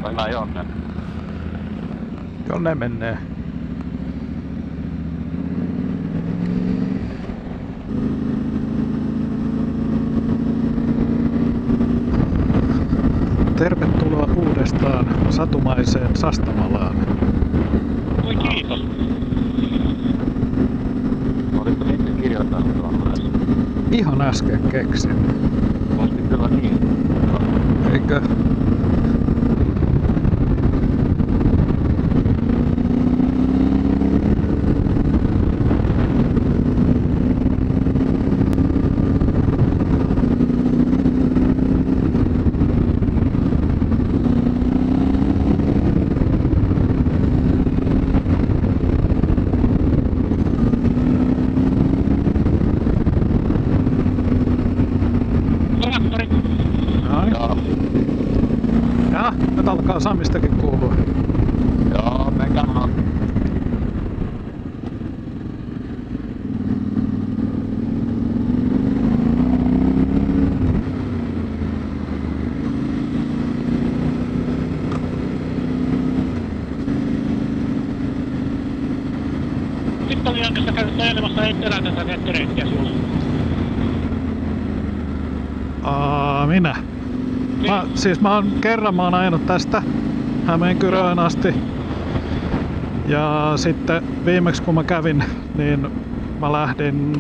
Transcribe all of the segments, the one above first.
Mennään jonne. Jonne menee. Tervetuloa uudestaan satumaiseen Sastamalaan. Oi kiitos. Olitko itse kirjoittanut tuon myös? Ihan äsken keksin. Voisi kyllä niin. Eikö? Traktori. Noin. Joo. Ja, nyt alkaa Samistakin kuulua. Joo, menkää vaan. Sitten oli oikeassa käynyt ajelemassa etelältä tänne Terettiä sulle. Minä. Mä oon kerran ajanut tästä Hämeenkyröön asti. Ja sitten viimeksi kun mä kävin, niin mä lähdin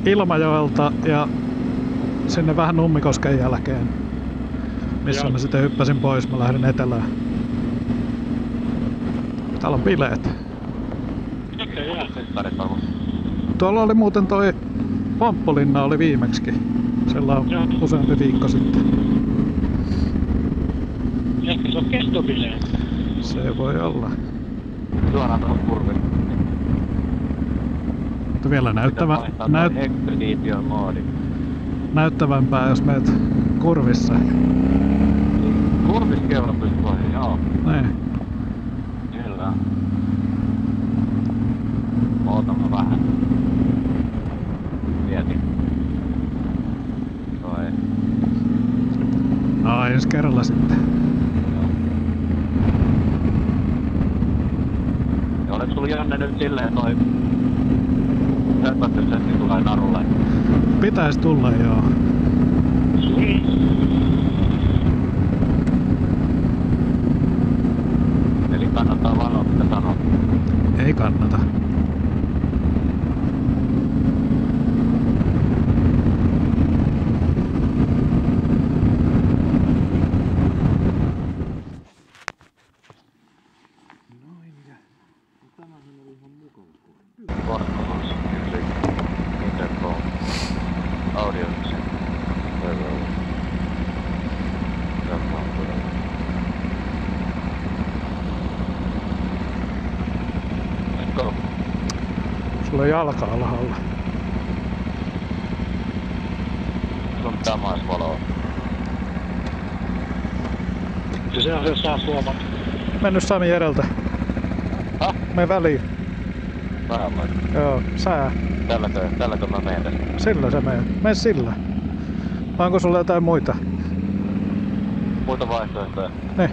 Ilmajoelta ja sinne vähän Nummikosken jälkeen. Missä Joo. mä sitten hyppäsin pois, mä lähdin etelään. Täällä on bileet. Okei, jää. Sestarit varmaan. Tuolla oli muuten toi Pamppulinna oli viimeksikin. Sillä on Joo. useampi viikko sitten. Ehkä se on kestobileen. Se voi olla. Suoraan tuohon kurvin. Mutta vielä Expedition moodi. näyttävämpää, jos meet kurvissa. Kurviskeulla pystyy pohjaan, joo. Niin. Kyllä. Ootama vähän. Mietin. Toi. No ensi kerralla sitten. Ja olet sulla Janne nyt silleen toi höpötyssetti tulee narulle? Pitäis tulla joo. Sui. Eli kannattaa valoa mitä sanoo. Ei kannata. Portfoliossa music, intercom, audio music, stereo. Let's go. Sulla on jalka alhaalla. Sun pitää maisvaloa. Se on se saa suomat. Mennyt Sami edeltä. Häh? Me väliin. Vähän vai? Joo, sää. Tälläkö mä menen tässä? Sillä se menee. Mene sillä. Vai onko sulla jotain muita? Muita vaihtoehtoja? Ne.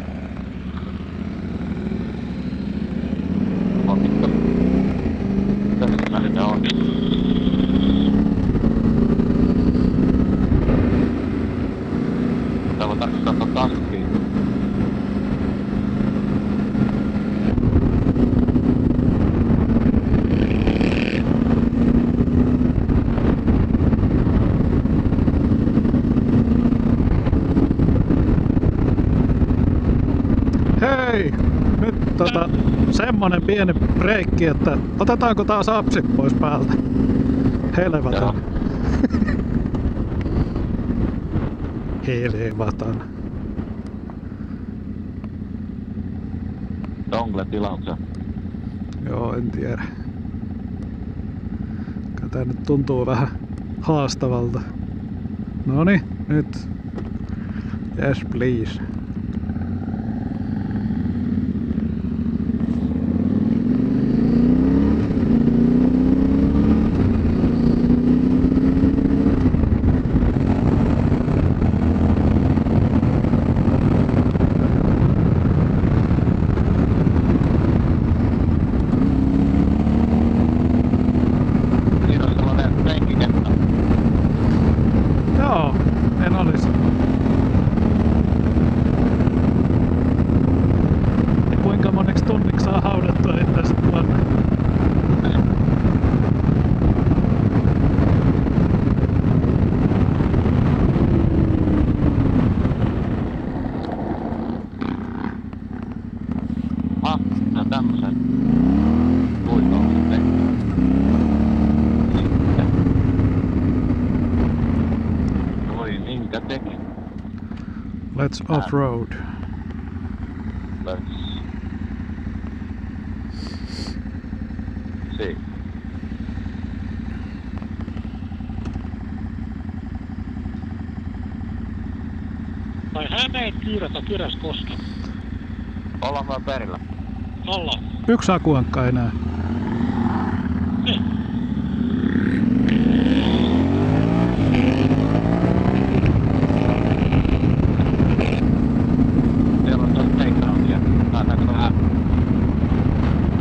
On mitkä? Tässä mä sitten on. Täällä on tarkoitus katsoa tankkiin. Hei! Nyt semmonen pieni breikki, että otetaanko taas apsit pois päältä? Helvatan. Helvatan. Dongle-tilauksen. Joo, en tiedä. Kyllä tää nyt tuntuu vähän haastavalta. Noni, nyt. Yes, please. En olisi. Ja kuinka moneksi tunniksi saa haudattua itseänsä tuonne? No tämmösen luikallisen tekee. Sitten. Voi minkä teki? Let's off-road. Let's see. Tai Hämeen Kyyrötä Kyräskoska. Ollaan vaan perillä. Ollaan. Yksi akuankka enää. Niin. Siellä on tuossa takeouttia. Saataanko vähän?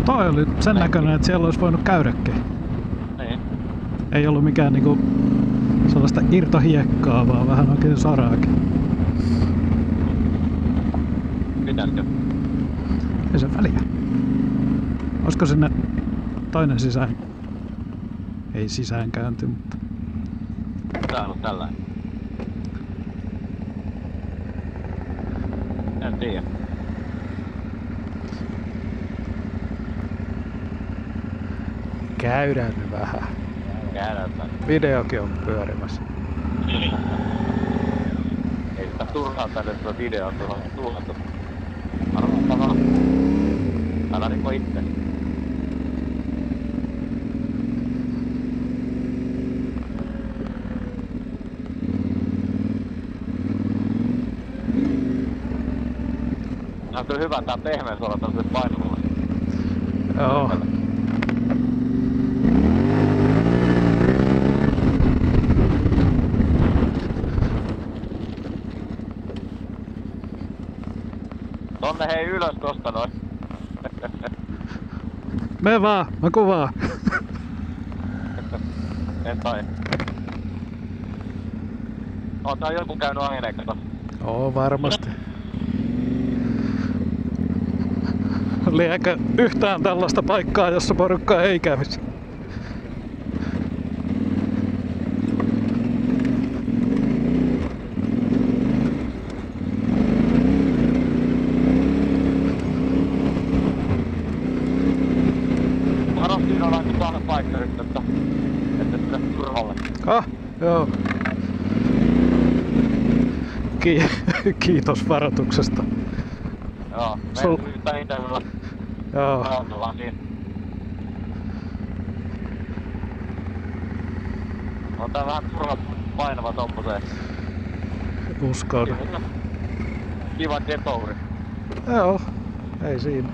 Toi oli sen näköinen, että siellä olisi voinut käydäkin. Niin. Ei ollut mikään niinku sellaista irtohiekkaa, vaan vähän oikein saraakin. Pitäisikö? Ei se väliä. Olisiko sinne toinen sisään? Ei sisäänkäynti, mutta... Tää on tällainen. En tiedä. Käydään nyt vähän. Käydään tänne. Videokin on pyörimässä. Ei sitä turhaa tänne sitä videoa tuotu. Arvottavaa. Älä rikko itse. On kyllä hyvä tää pehmeys olla tämmöiselle painolle. Joo. Tonne hei ylös tosta noin. Me vaan, mä kuvaan. En tai. On tää joku käynyt aineen, kato. Oo, varmasti. Liekö yhtään tällaista paikkaa, jossa porukkaa ei kävisi? Varastiin on aika saada paikka nyt, että sitä turhalle. Ah, joo. Kiitos varoituksesta. Joo, Sul- meidän yhtä Itävyllä. Joo, Ollaan siinä. On tää vähän turha painava tommoseen. uskon. Kiva detouri. Joo, ei siinä.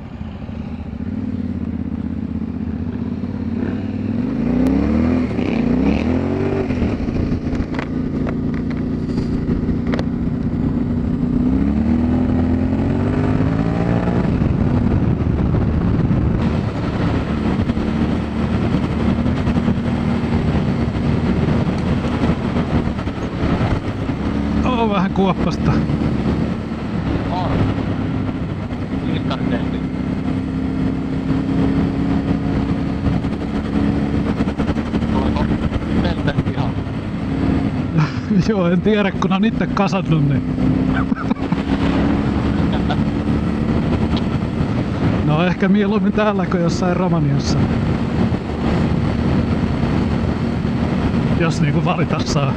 On vähän kuoppasta. On. Kiskari tehtiin. Tuliko teiltä ihan? Joo, en tiedä kun on itse kasannut niin. No ehkä mieluummin täällä kuin jossain Romaniassa. Jos niinku valita saa.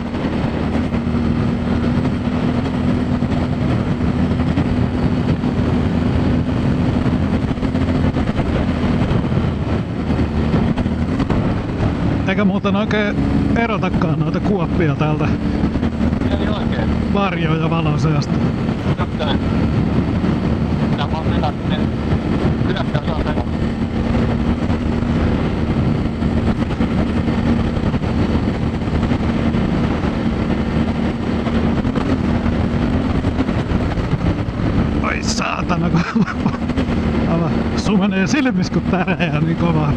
Eikä muuten oikein erotakaan noita kuoppia täältä Ei oikein. varjo- ja valoseasta. Jotain. Tää vaan vedät sinne. Hyökkäys on vedät. Oi saatana, kun sumenee silmis kun täräjää niin kovaa.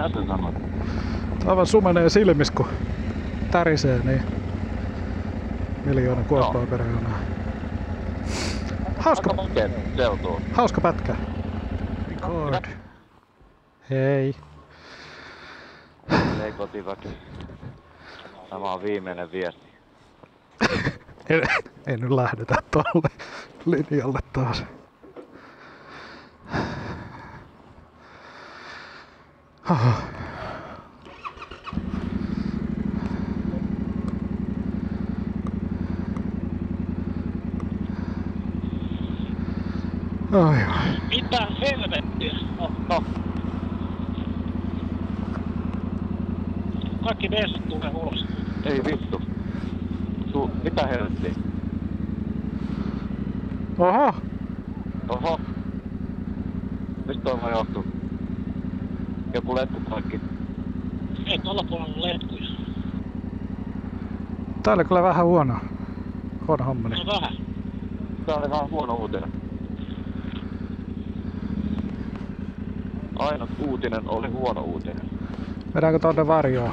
Mitä sä sanot? Aivan sumenee silmis, kun tärisee niin miljoona kuoppaa per junaa. Aika makea seutuu. Hauska pätkä. Record. Hei. Hei kotiväki. Tämä on viimeinen viesti. Ei nyt lähdetä tuolle linjalle taas. Ai. Mitä helvettiä? No. Kaikki vessat tulee ulos. Ei vittu. Mitä helvettiä? Oho. Oho. Mistä toi vaan johtuu? Joku letkupaikki. Ei tuolla puolella ole letkuja. Tää oli kyllä vähän huono hommeli. No vähän. Tää oli vähän huono uutinen. Ainut uutinen oli huono uutinen. Vedäänkö tonne varjoon?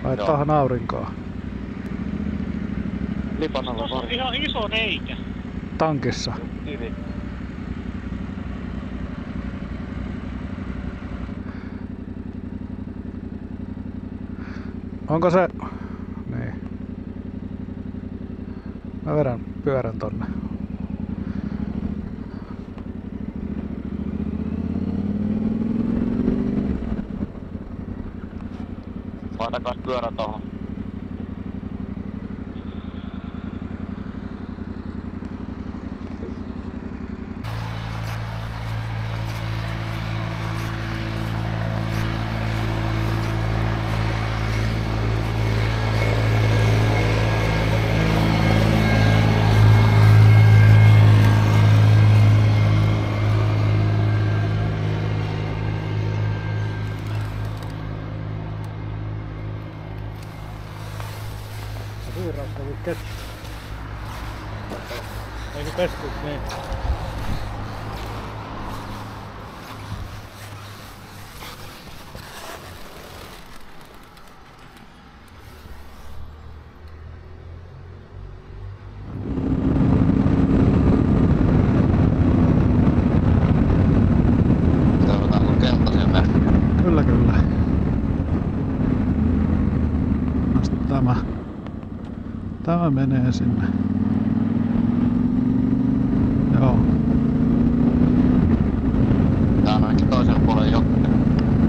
Vai Joo. tohon aurinkoon? Lipan alla Tuossa on pari. ihan iso reikä. Tankissa. Kivi. Onko se... Niin. Mä vedän pyörän tonne. Painakas pyörä tohon. Siirrasta oli ketju. Eikö pestit niin? Seurataanko keltaisia merkkejä? Kyllä, kyllä. No sit tämä menee sinne. Joo. Tää on ainakin toisella puolella jokea.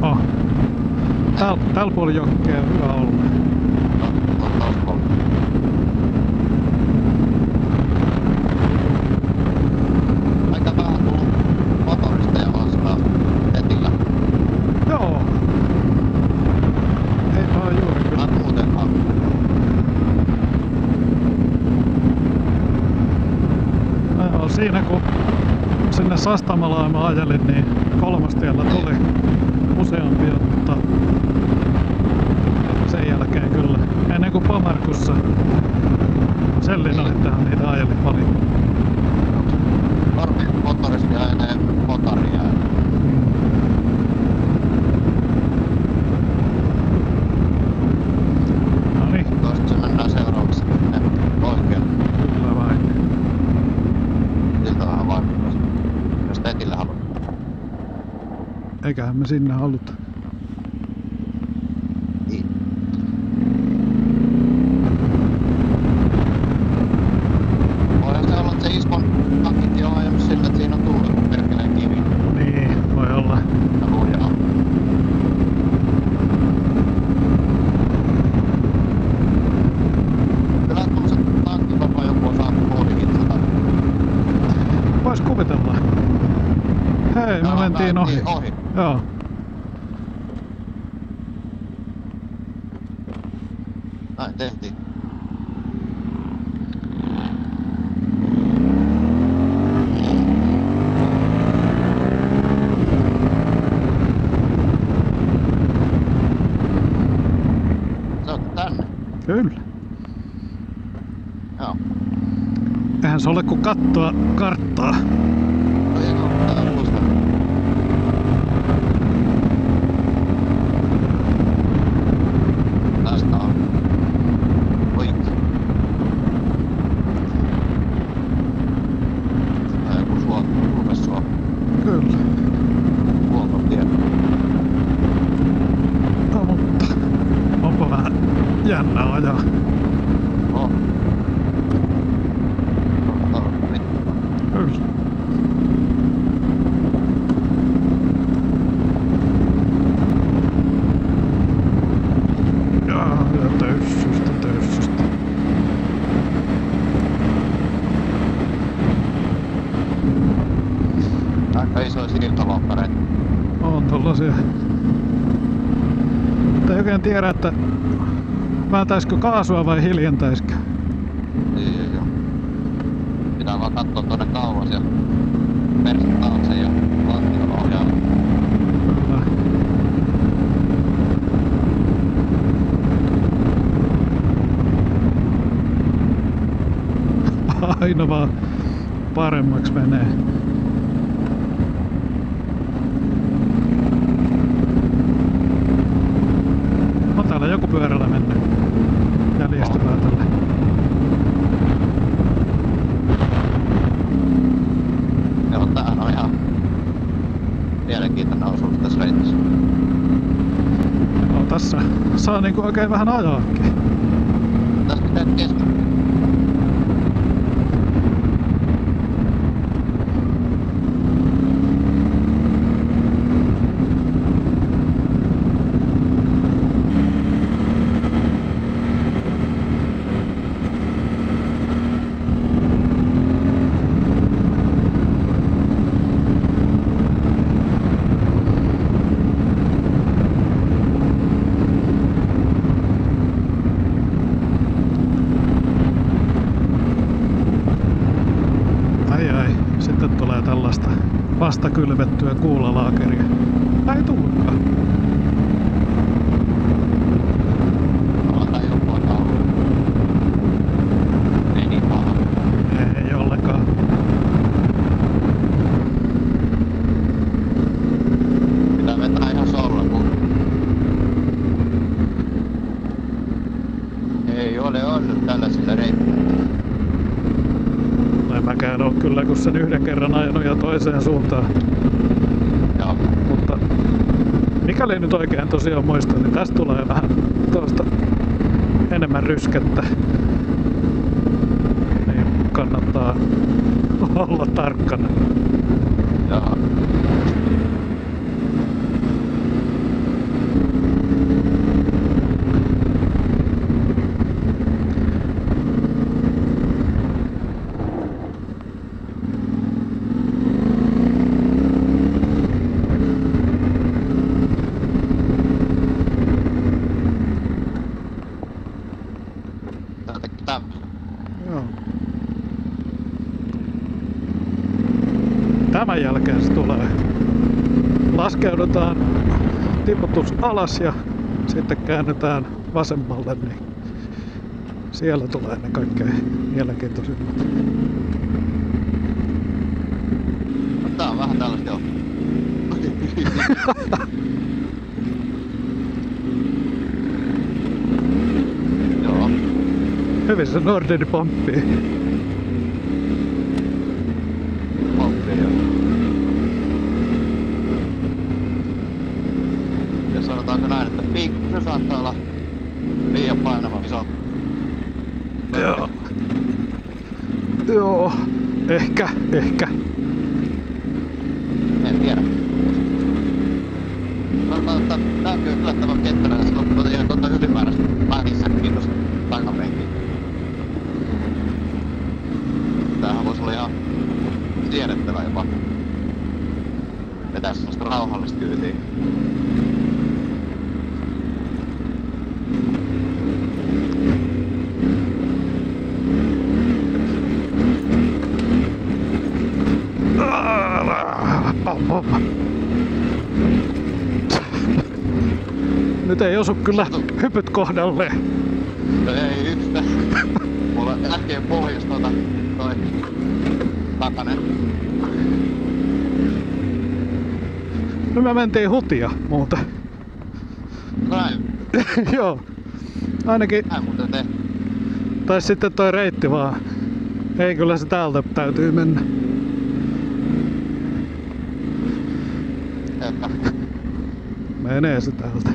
Oh. Tällä puolella jokea on hyvä olla. No, toisella puolella. Aika vähän tullut motorista ja vastaan etillä. Joo. Ei vaan juuri kyllä. Mä muutenkaan. Mä oon siinä kun sinne Sastamalaan mä ajelin, niin Kolmostiellä tuli useampia, mutta sen jälkeen kyllä. Ennen kuin Pomarkussa Sellin ohittahan niitä ajelin paljon. Normi motoristi ajenee motoria. No niin, Toista se mennään seuraavaksi sinne oikealle. kyllä vain. Siltä vähän vaikuttaa. Jos etillä haluat. Eiköhän me sinne haluta. Niin. Voihan se olla, että se Iskon tankitkin on ajanut sillä, että siinä on tullut perkeleen kivi. Niin, voi olla. Ja lujaa. Kyllä tommoset tankit varmaan joku on saanut puolihitsata. Vois kuvitella. Hei, me mentiin ohi. Ohi. Joo. Näin tehtiin. Se on tänne. Kyllä. Joo. Eihän se ole kuin kattoa karttaa. No ei ole täällä muista. siirtoloppareita. On tollasia. Mutta ei oikein tiedä, että vääntäisikö kaasua vai hiljentäisikö. Niin, joo. Pitää vaan kattoo tonne kauas ja persi taakse ja lattialla ohjaa. Kyllä. Aina vaan paremmaksi menee. On täällä joku pyörällä mennyt jäljestövää tälle. Joo, tämähän on ihan mielenkiintoinen osuus tässä reitissä. No, tässä saa niinku oikein vähän ajaakin. Tässä pitää keskittyä. Sitten tulee tällaista vastakylvettyä kuulalaakeria. Ei tullutkaan. Tai joku on ollut. Ei niin paha. Ei ollenkaan. Pitää vetää ihan solla, kun ei ole ollut tällaisilla reitillä. En mäkään oo kyllä, kun sen yhden kerran ajanut ja toiseen suuntaan. Joo. Mutta mikäli nyt oikein tosiaan muistan, niin tästä tulee vähän tuosta enemmän ryskettä. Niin kannattaa olla tarkkana. Joo. Joo. Tämän jälkeen se tulee. Laskeudutaan tiputus alas ja sitten käännytään vasemmalle, niin siellä tulee ne kaikkein mielenkiintoisimmat. Tää on vähän tällaista jo. Joo. Hyvin se Nordeni pomppii. Pomppii jo. Ja sanotaanko näin, että se saattaa olla liian painava iso. Joo. Joo. Ehkä. En tiedä. Tää on kyllä yllättävän ketterä, se on ihan ylimääräistä vähissäkin tosta takapenkiin. Tämähän voisi olla ihan siedettävä jopa. Vetää semmoista rauhallista kyytiä. Nyt ei osu kyllä hypyt kohdalleen. No ei yhtään. Mulla äkkiä pohjas toi takanen. No me mentiin hutia muuta. Näin. Joo. Ainakin. Näin muuten tehty. Tai sitten toi reitti vaan. Ei, kyllä se täältä täytyy mennä. Että. Menee se täältä.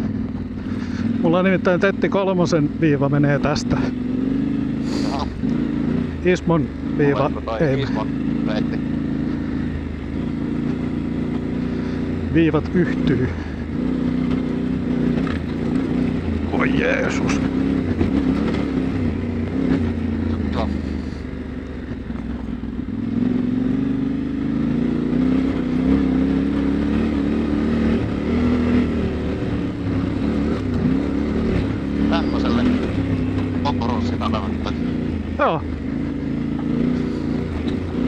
Mulla nimittäin Tetti 3 viiva menee tästä. Jaha. Ismon viiva Oletko toi ei. Ismon reitti? Viivat yhtyy. Oi Jeesus. Joo. sanomatta. Joo.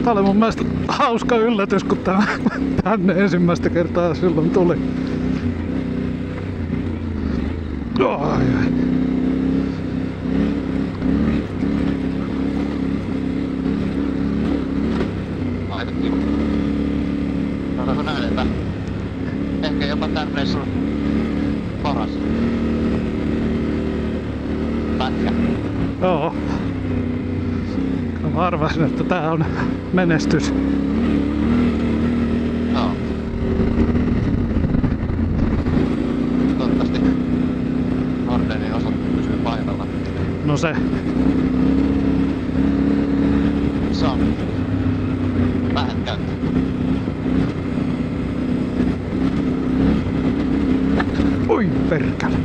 Tää oli mun mielestä hauska yllätys, kun tänne ensimmäistä kertaa silloin tuli. Ai. Laitettiin. Sanotaanko näin, että ehkä jopa tän reissun paras pätkä. Joo. Mä arvasin, että tää on menestys. Joo. Toivottavasti Nordenin osoite pysyy paikalla. No se. Se on vähän käyttää. Oi perkele.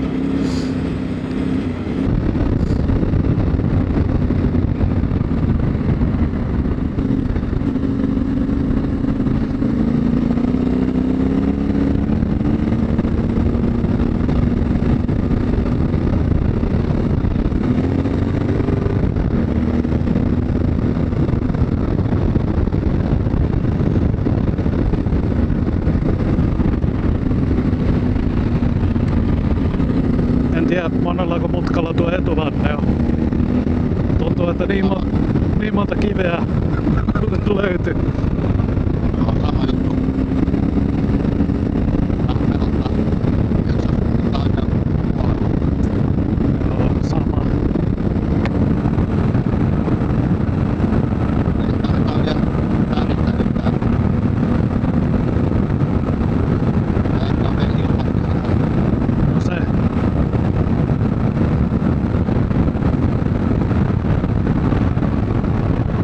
En tiedä monellako mutkalla tuo etuvanne on. Tuntuu, että niin monta kiveä löytyy. Joo, sama juttu. Vähän pelottaa. Jos on aika puolella. Joo, sama. Eli tarvitaan vielä äänittää yhtään. Ja ehkä on vielä ilmoittaa. No se.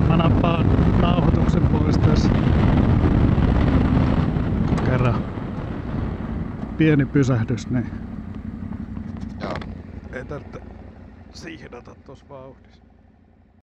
Mä nappaan nauhoituksen pois tässä. Kerran pieni pysähdys, niin Joo. ei tarvitse siihdata tuossa vauhdissa.